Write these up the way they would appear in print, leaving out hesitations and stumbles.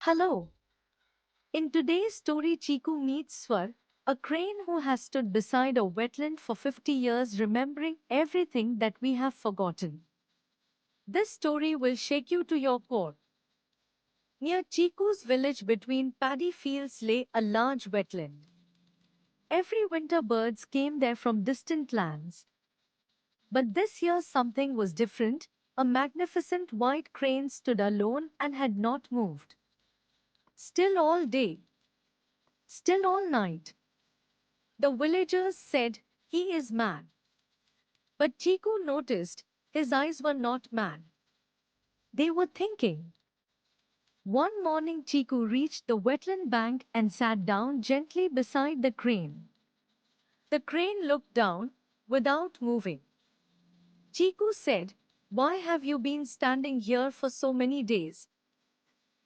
Hello. In today's story, Chiku meets Swar, a crane who has stood beside a wetland for 50 years, remembering everything that we have forgotten. This story will shake you to your core. Near Chiku's village between paddy fields lay a large wetland. Every winter birds came there from distant lands. But this year something was different. A magnificent white crane stood alone and had not moved. Still all day, still all night. The villagers said, "He is mad." But Chiku noticed his eyes were not mad. They were thinking. One morning, Chiku reached the wetland bank and sat down gently beside the crane. The crane looked down without moving. Chiku said, "Why have you been standing here for so many days?"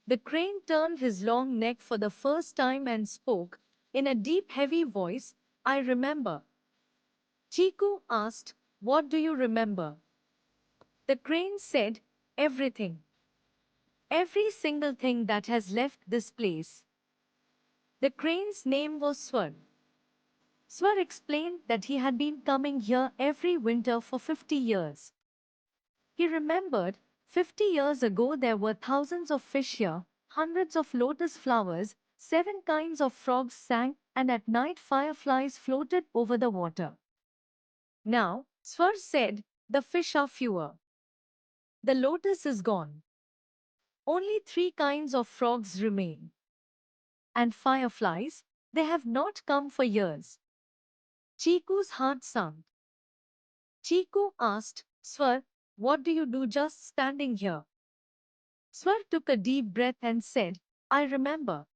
The crane turned his long neck for the first time and spoke in a deep, heavy voice. "I remember." Chiku asked, "What do you remember?" The crane said, "Everything. Every single thing that has left this place." The crane's name was Swar. Swar explained that he had been coming here every winter for 50 years. He remembered 50 years ago there were thousands of fish here, hundreds of lotus flowers, 7 kinds of frogs sang, and at night fireflies floated over the water. Now, Swar said, the fish are fewer. The lotus is gone. Only 3 kinds of frogs remain. And fireflies, they have not come for years. Chiku's heart sunk. Chiku asked, "Swar, what do you do just standing here?" Swar took a deep breath and said, "I remember.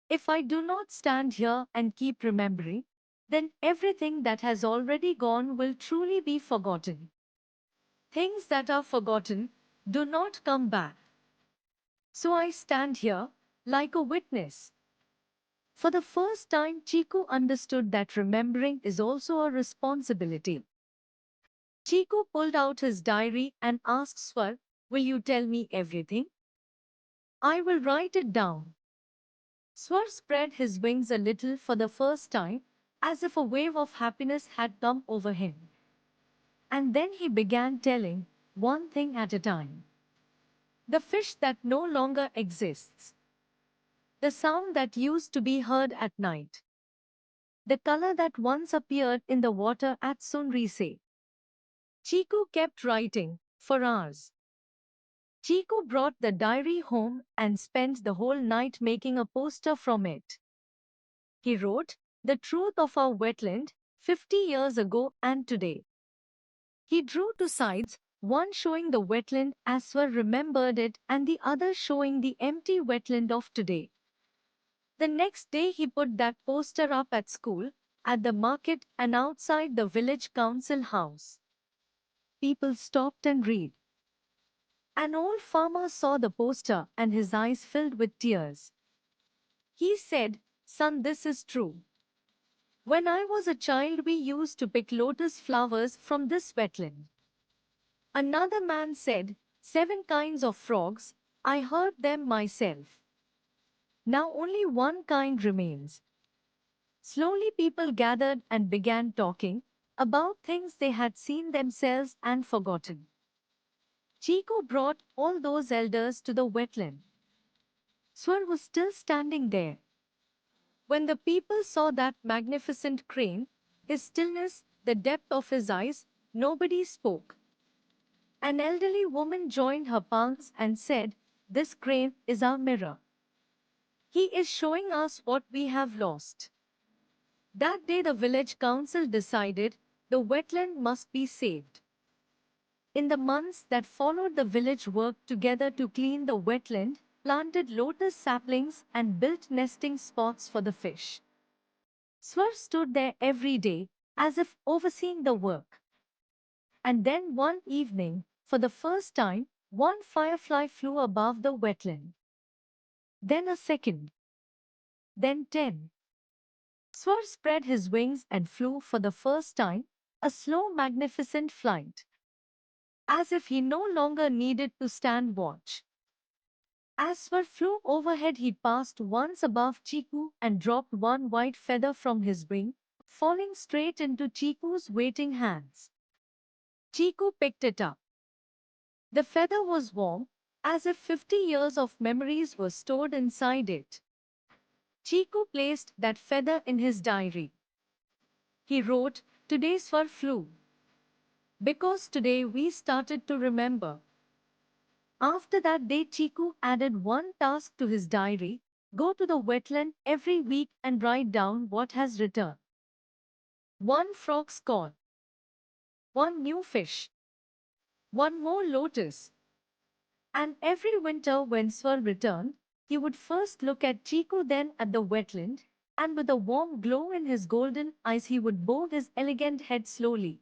If I do not stand here and keep remembering, then everything that has already gone will truly be forgotten. Things that are forgotten do not come back. So I stand here like a witness." For the first time, Chiku understood that remembering is also a responsibility. Chiku pulled out his diary and asked Swar, "Will you tell me everything?" "I will write it down." Swar spread his wings a little for the first time, as if a wave of happiness had come over him. And then he began telling, one thing at a time. The fish that no longer exists. The sound that used to be heard at night. The color that once appeared in the water at sunrise. Chiku kept writing for hours. Chiku brought the diary home and spent the whole night making a poster from it. He wrote, "The truth of our wetland, 50 years ago and today." He drew 2 sides, one showing the wetland as Swar remembered it and the other showing the empty wetland of today. The next day he put that poster up at school, at the market and outside the village council house. People stopped and read. An old farmer saw the poster and his eyes filled with tears. He said, "Son, this is true. When I was a child we used to pick lotus flowers from this wetland." Another man said, "7 kinds of frogs, I heard them myself. Now only one kind remains." Slowly people gathered and began talking about things they had seen themselves and forgotten. Chico brought all those elders to the wetland. Swar was still standing there. When the people saw that magnificent crane, his stillness, the depth of his eyes, nobody spoke. An elderly woman joined her palms and said, "This crane is our mirror. He is showing us what we have lost." That day the village council decided the wetland must be saved. In the months that followed, the village worked together to clean the wetland, planted lotus saplings and built nesting spots for the fish. Swar stood there every day, as if overseeing the work. And then one evening, for the first time, one firefly flew above the wetland. Then a second. Then 10. Swar spread his wings and flew for the first time, a slow, magnificent flight. As if he no longer needed to stand watch. As Swar flew overhead, he passed once above Chiku and dropped one white feather from his wing, falling straight into Chiku's waiting hands. Chiku picked it up. The feather was warm, as if 50 years of memories were stored inside it. Chiku placed that feather in his diary. He wrote, "Today Swar flew, because today we started to remember." After that day, Chiku added one task to his diary: go to the wetland every week and write down what has returned. One frog's call, one new fish, one more lotus. And every winter when Swar returned, he would first look at Chiku, then at the wetland, and with a warm glow in his golden eyes he would bow his elegant head slowly,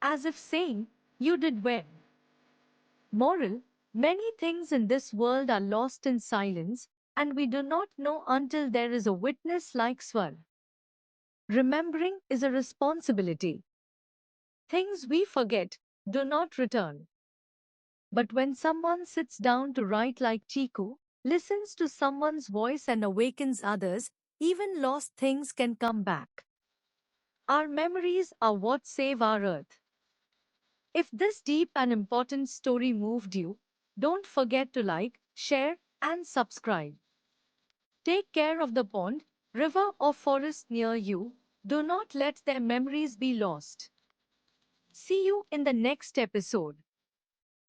as if saying, "You did well." Moral: many things in this world are lost in silence, and we do not know until there is a witness like Swar. Remembering is a responsibility. Things we forget do not return. But when someone sits down to write like Chiku, listens to someone's voice and awakens others, even lost things can come back. Our memories are what save our earth. If this deep and important story moved you, don't forget to like, share, and subscribe. Take care of the pond, river, or forest near you. Do not let their memories be lost. See you in the next episode.